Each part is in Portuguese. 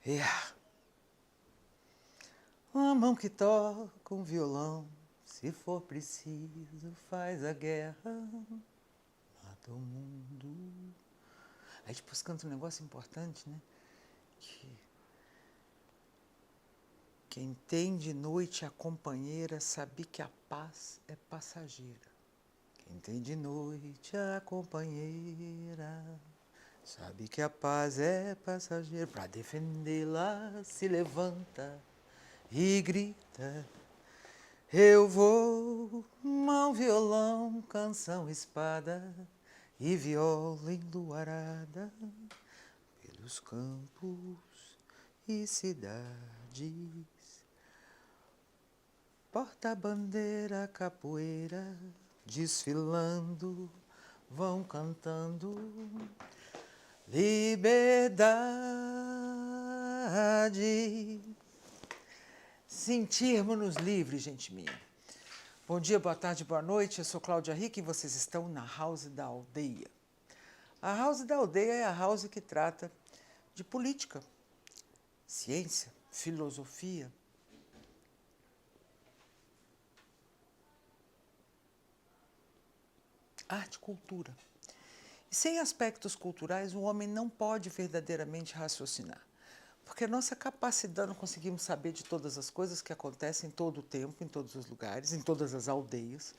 É. Uma mão que toca um violão, se for preciso, faz a guerra, mata o mundo. Aí depois canta um negócio importante, né? Que quem tem de noite a companheira sabe que a paz é passageira. Quem tem de noite a companheira sabe que a paz é passageira. Para defendê-la se levanta e grita: eu vou, mão, violão, canção, espada e viola enluarada pelos campos e cidades. Porta-bandeira, capoeira, desfilando, vão cantando liberdade. Sentirmos-nos livres, gente minha. Bom dia, boa tarde, boa noite. Eu sou Cláudia Rick e vocês estão na House da Aldeia. A House da Aldeia é a house que trata de política, ciência, filosofia, arte e cultura. E sem aspectos culturais, o homem não pode verdadeiramente raciocinar. Porque a nossa capacidade, não conseguimos saber de todas as coisas que acontecem em todo o tempo, em todos os lugares, em todas as aldeias.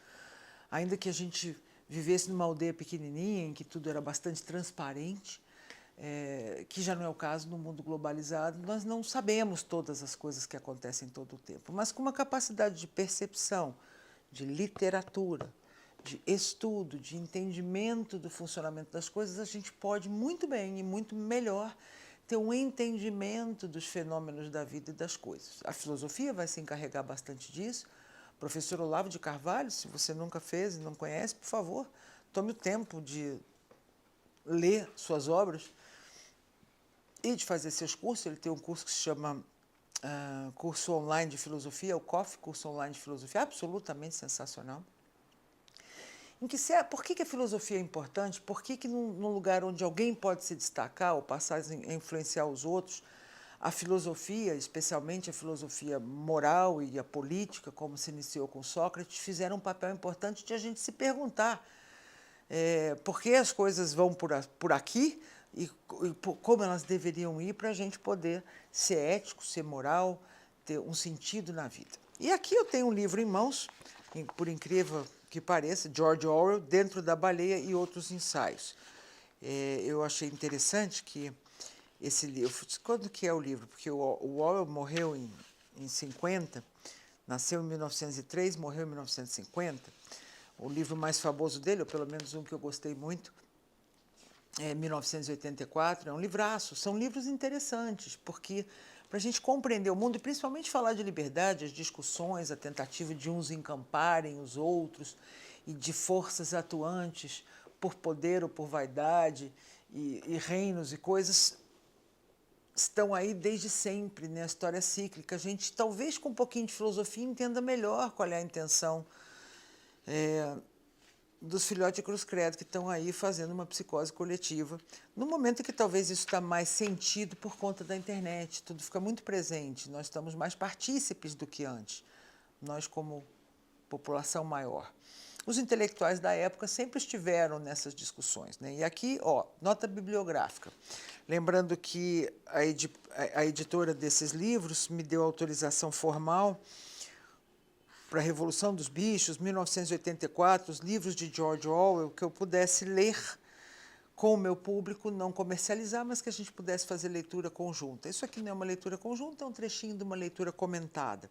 Ainda que a gente vivesse numa aldeia pequenininha, em que tudo era bastante transparente, que já não é o caso no mundo globalizado, nós não sabemos todas as coisas que acontecem em todo o tempo. Mas com uma capacidade de percepção, de literatura, de estudo, de entendimento do funcionamento das coisas, a gente pode muito bem e muito melhor ter um entendimento dos fenômenos da vida e das coisas. A filosofia vai se encarregar bastante disso. Professor Olavo de Carvalho, se você nunca fez e não conhece, por favor, tome o tempo de ler suas obras e de fazer seus cursos. Ele tem um curso que se chama Curso Online de Filosofia, o COF, Curso Online de Filosofia, absolutamente sensacional. Em que por que a filosofia é importante? Por que num lugar onde alguém pode se destacar ou passar a influenciar os outros, a filosofia, especialmente a filosofia moral e a política, como se iniciou com Sócrates, fizeram um papel importante de a gente se perguntar por que as coisas vão por aqui e como elas deveriam ir para a gente poder ser ético, ser moral, ter um sentido na vida. E aqui eu tenho um livro em mãos, por incrível que pareça, George Orwell, Dentro da Baleia e Outros Ensaios. Eu achei interessante que esse livro... Quando que é o livro? Porque o Orwell morreu em 50, nasceu em 1903, morreu em 1950. O livro mais famoso dele, ou pelo menos um que eu gostei muito, é 1984, é um livraço. São livros interessantes, porque para a gente compreender o mundo, e principalmente falar de liberdade, as discussões, a tentativa de uns encamparem os outros, e de forças atuantes por poder ou por vaidade, e reinos e coisas, estão aí desde sempre, né? A história cíclica. A gente, talvez com um pouquinho de filosofia, entenda melhor qual é a intenção dos filhotes de cruz credo que estão aí fazendo uma psicose coletiva, no momento em que talvez isso está mais sentido por conta da internet, tudo fica muito presente, nós estamos mais partícipes do que antes, nós como população maior. Os intelectuais da época sempre estiveram nessas discussões, né? E aqui, nota bibliográfica. Lembrando que a editora desses livros me deu autorização formal para a Revolução dos Bichos, 1984, os livros de George Orwell, que eu pudesse ler com o meu público, não comercializar, mas que a gente pudesse fazer leitura conjunta. Isso aqui não é uma leitura conjunta, é um trechinho de uma leitura comentada.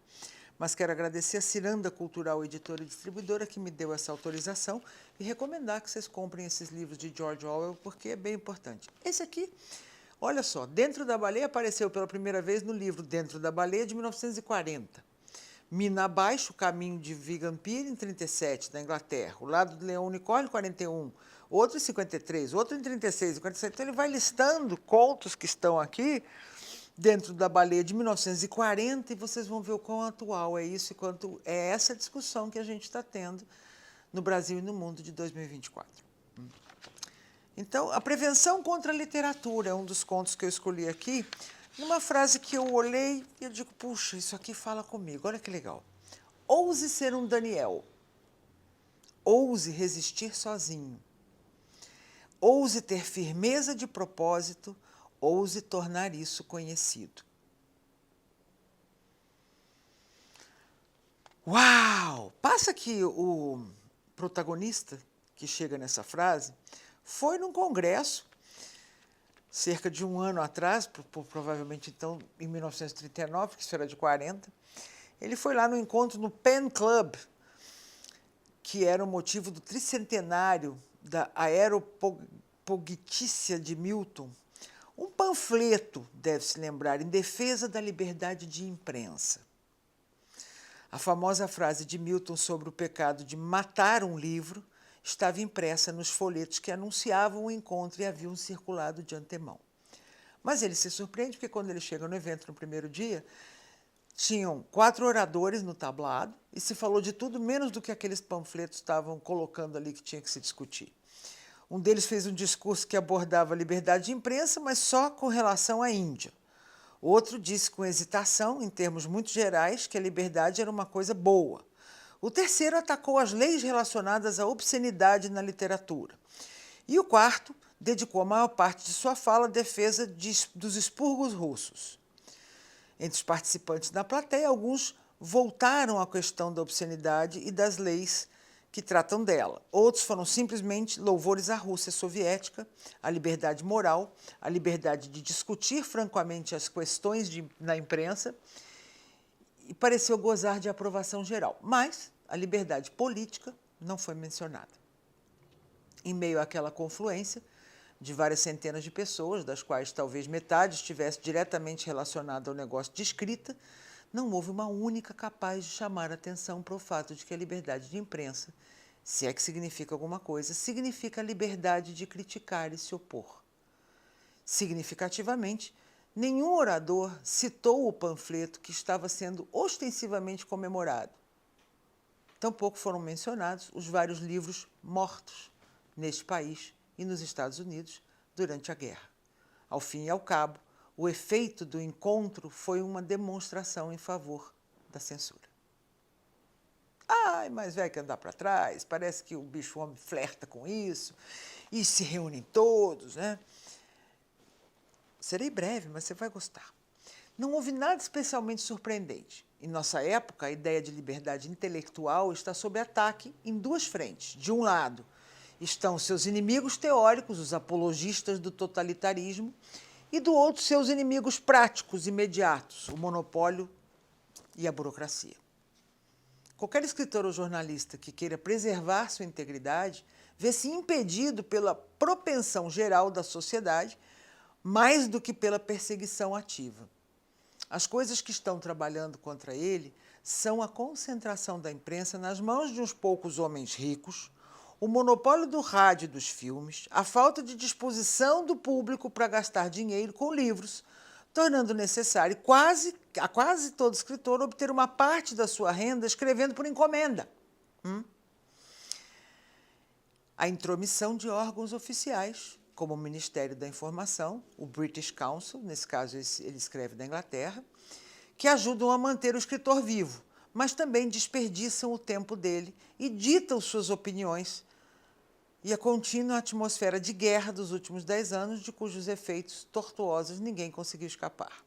Mas quero agradecer a Ciranda Cultural, editora e distribuidora, que me deu essa autorização e recomendar que vocês comprem esses livros de George Orwell, porque é bem importante. Esse aqui, olha só, Dentro da Baleia apareceu pela primeira vez no livro Dentro da Baleia, de 1940. Mina Abaixo, Caminho de Vigan Pier, em 37, da Inglaterra. O Lado do Leão Unicórnio, 41. Outro em 53, outro em 36, 47. Então, ele vai listando contos que estão aqui Dentro da Baleia, de 1940, e vocês vão ver o quão atual é isso e quanto é essa discussão que a gente está tendo no Brasil e no mundo de 2024. Então, a prevenção contra a literatura é um dos contos que eu escolhi aqui. numa frase que eu olhei e eu digo, puxa, isso aqui fala comigo, olha que legal. Ouse ser um Daniel. Ouse resistir sozinho. Ouse ter firmeza de propósito, ouse tornar isso conhecido. Uau! Passa que o protagonista que chega nessa frase foi num congresso, cerca de um ano atrás, provavelmente então em 1939, que isso era de 40. Ele foi lá no encontro no Pen Club, que era o motivo do tricentenário da Aeropogitícia de Milton, um panfleto, deve-se lembrar, em defesa da liberdade de imprensa. A famosa frase de Milton sobre o pecado de matar um livro estava impressa nos folhetos que anunciavam o encontro e haviam circulado de antemão. Mas ele se surpreende porque quando ele chega no evento no primeiro dia, tinham 4 oradores no tablado e se falou de tudo menos do que aqueles panfletos estavam colocando ali que tinha que se discutir. Um deles fez um discurso que abordava a liberdade de imprensa, mas só com relação à Índia. Outro disse com hesitação, em termos muito gerais, que a liberdade era uma coisa boa. O terceiro atacou as leis relacionadas à obscenidade na literatura. E o quarto dedicou a maior parte de sua fala à defesa dos expurgos russos. Entre os participantes da plateia, alguns voltaram à questão da obscenidade e das leis que tratam dela. Outros foram simplesmente louvores à Rússia soviética, à liberdade moral, à liberdade de discutir francamente as questões na imprensa, e pareceu gozar de aprovação geral. Mas a liberdade política não foi mencionada. Em meio àquela confluência de várias centenas de pessoas, das quais talvez metade estivesse diretamente relacionada ao negócio de escrita, não houve uma única capaz de chamar a atenção para o fato de que a liberdade de imprensa, se é que significa alguma coisa, significa a liberdade de criticar e se opor. Significativamente, nenhum orador citou o panfleto que estava sendo ostensivamente comemorado. Tampouco foram mencionados os vários livros mortos neste país e nos Estados Unidos durante a guerra. Ao fim e ao cabo, o efeito do encontro foi uma demonstração em favor da censura. Ai, mas vai que andar para trás, parece que o bicho-homem flerta com isso, e se reúnem todos, né? Serei breve, mas você vai gostar. Não houve nada especialmente surpreendente. Em nossa época, a ideia de liberdade intelectual está sob ataque em 2 frentes. De um lado, estão seus inimigos teóricos, os apologistas do totalitarismo, e do outro, seus inimigos práticos, imediatos, o monopólio e a burocracia. Qualquer escritor ou jornalista que queira preservar sua integridade vê-se impedido pela propensão geral da sociedade mais do que pela perseguição ativa. As coisas que estão trabalhando contra ele são a concentração da imprensa nas mãos de uns poucos homens ricos, o monopólio do rádio e dos filmes, a falta de disposição do público para gastar dinheiro com livros, tornando necessário a quase todo escritor obter uma parte da sua renda escrevendo por encomenda. A intromissão de órgãos oficiais, como o Ministério da Informação, o British Council, nesse caso ele escreve da Inglaterra, que ajudam a manter o escritor vivo, mas também desperdiçam o tempo dele e ditam suas opiniões, e a contínua atmosfera de guerra dos últimos 10 anos, de cujos efeitos tortuosos ninguém conseguiu escapar.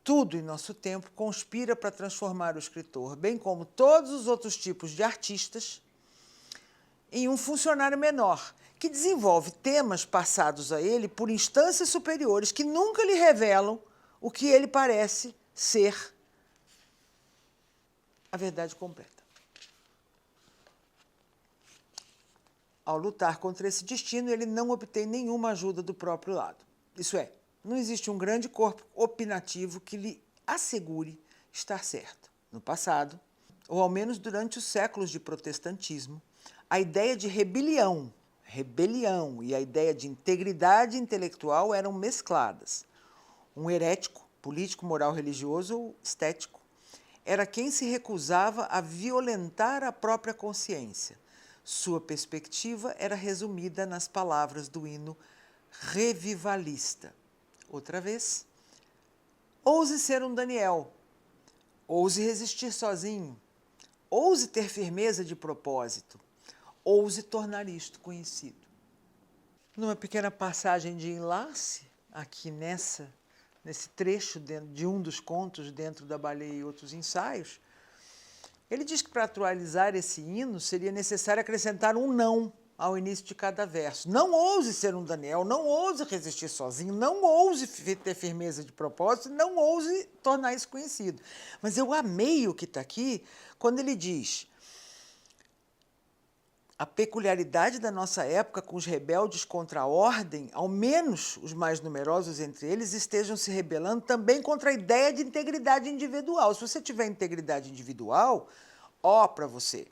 Tudo em nosso tempo conspira para transformar o escritor, bem como todos os outros tipos de artistas, em um funcionário menor, que desenvolve temas passados a ele por instâncias superiores que nunca lhe revelam o que ele parece ser a verdade completa. Ao lutar contra esse destino, ele não obtém nenhuma ajuda do próprio lado. Isso é, não existe um grande corpo opinativo que lhe assegure estar certo. No passado, ou ao menos durante os séculos de protestantismo, a ideia de rebelião e a ideia de integridade intelectual eram mescladas. Um herético, político, moral, religioso ou estético, era quem se recusava a violentar a própria consciência. Sua perspectiva era resumida nas palavras do hino revivalista. Outra vez, Ouse ser um Daniel, ouse resistir sozinho, ouse ter firmeza de propósito, ouse tornar isto conhecido. Numa pequena passagem de enlace, aqui nesse trecho de um dos contos dentro da Baleia e Outros Ensaios, ele diz que para atualizar esse hino seria necessário acrescentar um não ao início de cada verso. Não ouse ser um Daniel, não ouse resistir sozinho, não ouse ter firmeza de propósito, não ouse tornar isso conhecido. Mas eu amei o que está aqui quando ele diz: a peculiaridade da nossa época com os rebeldes contra a ordem, ao menos os mais numerosos entre eles, estejam se rebelando também contra a ideia de integridade individual. Se você tiver integridade individual, ó para você.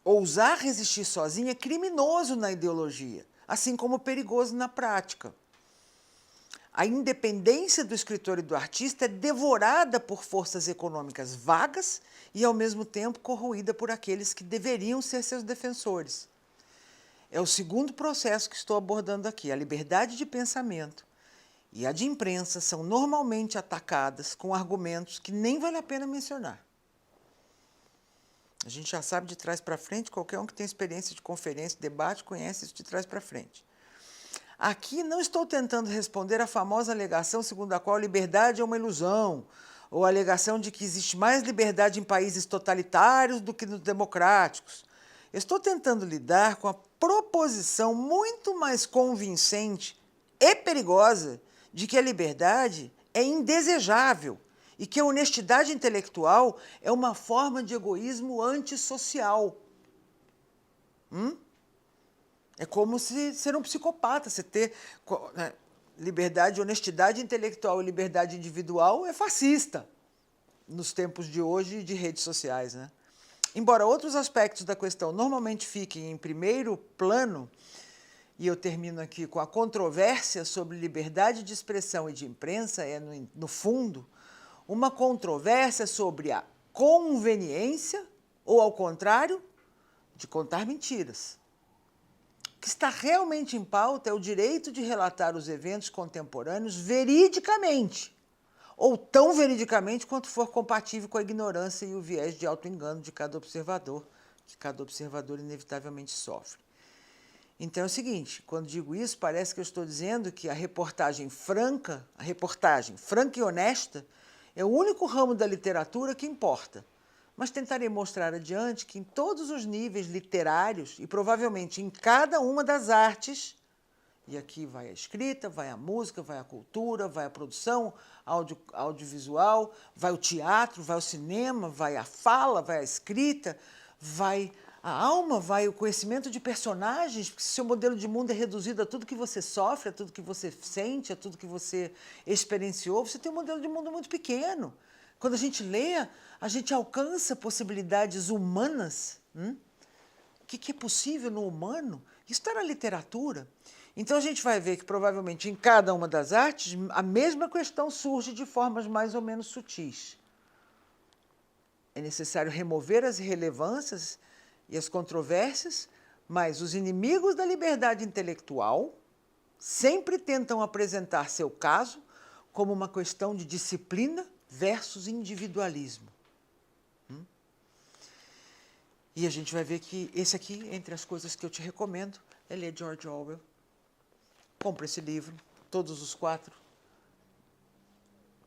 Ousar resistir sozinho é criminoso na ideologia, assim como perigoso na prática. A independência do escritor e do artista é devorada por forças econômicas vagas e, ao mesmo tempo, corroída por aqueles que deveriam ser seus defensores. É o segundo processo que estou abordando aqui. A liberdade de pensamento e a de imprensa são normalmente atacadas com argumentos que nem vale a pena mencionar. A gente já sabe de trás para frente, qualquer um que tem experiência de conferência, debate, conhece isso de trás para frente. Aqui não estou tentando responder à famosa alegação segundo a qual a liberdade é uma ilusão, ou a alegação de que existe mais liberdade em países totalitários do que nos democráticos. Estou tentando lidar com a proposição muito mais convincente e perigosa de que a liberdade é indesejável e que a honestidade intelectual é uma forma de egoísmo antissocial. É como se ser um psicopata, você ter liberdade, honestidade intelectual e liberdade individual é fascista nos tempos de hoje de redes sociais, né? Embora outros aspectos da questão normalmente fiquem em primeiro plano, e eu termino aqui com a controvérsia sobre liberdade de expressão e de imprensa, no fundo, uma controvérsia sobre a conveniência, ou ao contrário, de contar mentiras. O que está realmente em pauta é o direito de relatar os eventos contemporâneos veridicamente, ou tão veridicamente quanto for compatível com a ignorância e o viés de auto-engano de cada observador, que cada observador inevitavelmente sofre. Então é o seguinte, quando digo isso, parece que eu estou dizendo que a reportagem franca e honesta, é o único ramo da literatura que importa. Mas tentarei mostrar adiante que em todos os níveis literários e provavelmente em cada uma das artes, e aqui vai a escrita, vai a música, vai a cultura, vai a produção audiovisual, vai o teatro, vai o cinema, vai a fala, vai a escrita, vai a alma, vai o conhecimento de personagens, porque se seu modelo de mundo é reduzido a tudo que você sofre, a tudo que você sente, a tudo que você experienciou, você tem um modelo de mundo muito pequeno. Quando a gente lê, a gente alcança possibilidades humanas. O que é possível no humano? Isso está na literatura. Então a gente vai ver que provavelmente em cada uma das artes a mesma questão surge de formas mais ou menos sutis. É necessário remover as irrelevâncias e as controvérsias, mas os inimigos da liberdade intelectual sempre tentam apresentar seu caso como uma questão de disciplina versus individualismo. E a gente vai ver que esse aqui, entre as coisas que eu te recomendo, é ler George Orwell. Compre esse livro, todos os 4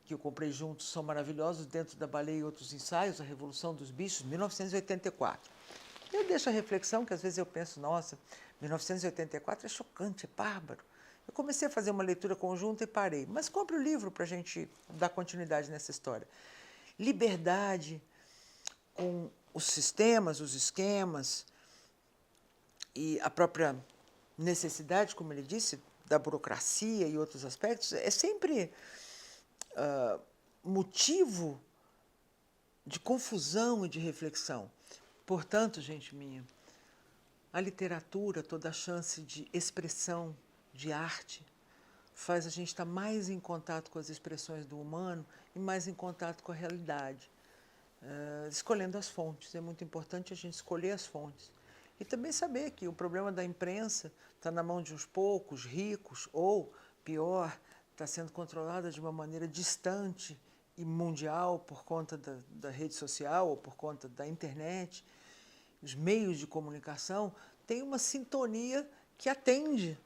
que eu comprei juntos são maravilhosos, Dentro da Baleia e Outros Ensaios, A Revolução dos Bichos, 1984. Eu deixo a reflexão que às vezes eu penso, nossa, 1984 é chocante, é bárbaro. Eu comecei a fazer uma leitura conjunta e parei. Mas compre o livro para a gente dar continuidade nessa história. Liberdade com os sistemas, os esquemas e a própria necessidade, como ele disse, da burocracia e outros aspectos, é sempre motivo de confusão e de reflexão. Portanto, gente minha, a literatura, toda a chance de expressão, de arte, faz a gente estar mais em contato com as expressões do humano e mais em contato com a realidade. Escolhendo as fontes. É muito importante a gente escolher as fontes. E também saber que o problema da imprensa está na mão de uns poucos ricos, ou, pior, está sendo controlada de uma maneira distante e mundial por conta da rede social ou por conta da internet, os meios de comunicação, tem uma sintonia que atende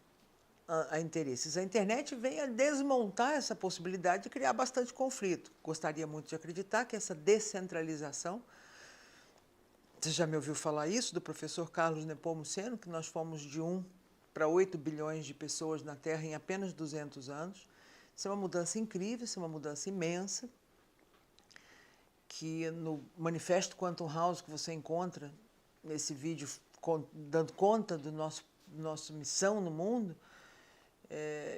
a interesses. A internet vem a desmontar essa possibilidade de criar bastante conflito. Gostaria muito de acreditar que essa descentralização, você já me ouviu falar isso, do professor Carlos Nepomuceno, que nós fomos de 1 para 8 bilhões de pessoas na Terra em apenas 200 anos. Isso é uma mudança incrível, isso é uma mudança imensa, que no Manifesto Quantum House que você encontra nesse vídeo dando conta do nossa missão no mundo,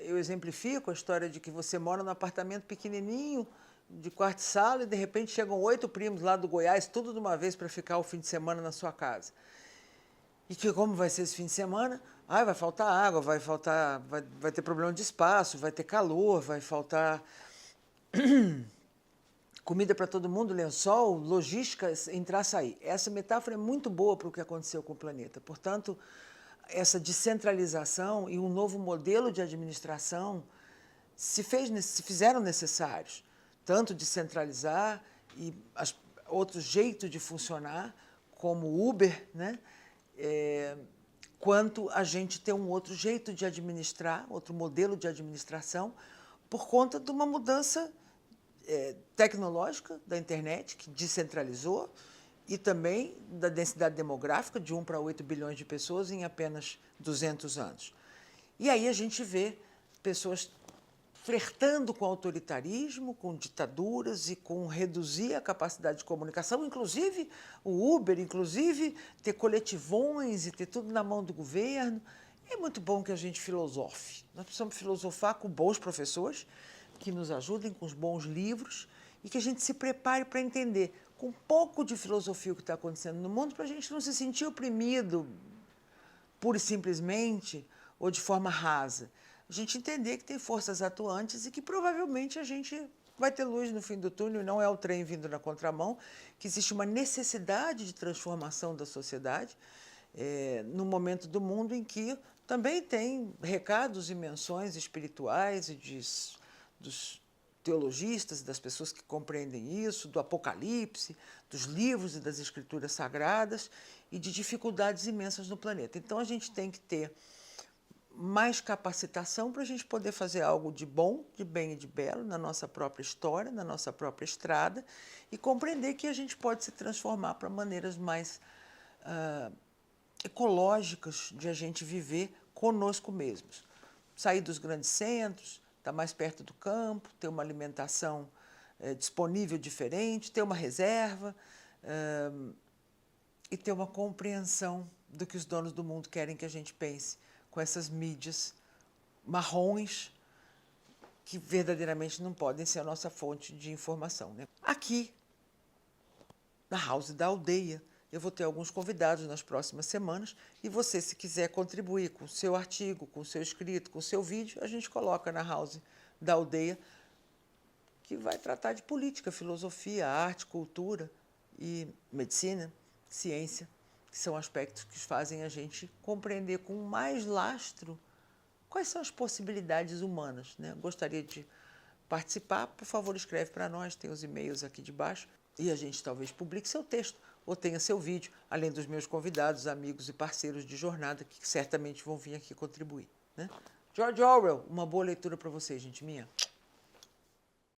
eu exemplifico a história de que você mora num apartamento pequenininho, de quarto e sala, e de repente chegam 8 primos lá do Goiás, tudo de uma vez para ficar o fim de semana na sua casa. E que como vai ser esse fim de semana? Vai faltar água, vai ter problema de espaço, vai ter calor, vai faltar comida para todo mundo, lençol, logística, entrar e sair. Essa metáfora é muito boa para o que aconteceu com o planeta. Portanto, essa descentralização e um novo modelo de administração se fizeram necessários, tanto descentralizar e outros jeitos de funcionar, como o Uber, né? Quanto a gente ter um outro jeito de administrar, outro modelo de administração, por conta de uma mudança tecnológica da internet, que descentralizou, e também da densidade demográfica, de 1 para 8 bilhões de pessoas em apenas 200 anos. E aí a gente vê pessoas flertando com autoritarismo, com ditaduras e com reduzir a capacidade de comunicação, inclusive o Uber, inclusive ter coletivões e ter tudo na mão do governo. É muito bom que a gente filosofe. Nós precisamos filosofar com bons professores que nos ajudem, com os bons livros, e que a gente se prepare para entender com um pouco de filosofia o que está acontecendo no mundo, para a gente não se sentir oprimido pura e simplesmente ou de forma rasa. A gente entender que tem forças atuantes e que provavelmente a gente vai ter luz no fim do túnel, não é o trem vindo na contramão, que existe uma necessidade de transformação da sociedade no momento do mundo em que também tem recados e menções espirituais e dos teologistas, das pessoas que compreendem isso, do Apocalipse, dos livros e das escrituras sagradas e de dificuldades imensas no planeta. Então, a gente tem que ter mais capacitação para a gente poder fazer algo de bom, de bem e de belo na nossa própria história, na nossa própria estrada, e compreender que a gente pode se transformar para maneiras mais ecológicas de a gente viver conosco mesmos. Sair dos grandes centros, estar mais perto do campo, ter uma alimentação disponível diferente, ter uma reserva e ter uma compreensão do que os donos do mundo querem que a gente pense com essas mídias marrons que verdadeiramente não podem ser a nossa fonte de informação, né? Aqui, na House da Aldeia, eu vou ter alguns convidados nas próximas semanas e você, se quiser contribuir com o seu artigo, com o seu escrito, com o seu vídeo, a gente coloca na House da Aldeia, que vai tratar de política, filosofia, arte, cultura e medicina, ciência, que são aspectos que fazem a gente compreender com mais lastro quais são as possibilidades humanas, né? Gostaria de participar, por favor, escreve para nós, tem os e-mails aqui de baixo, e a gente talvez publique seu texto ou tenha seu vídeo, além dos meus convidados, amigos e parceiros de jornada, que certamente vão vir aqui contribuir, né? George Orwell, uma boa leitura para vocês, gente minha.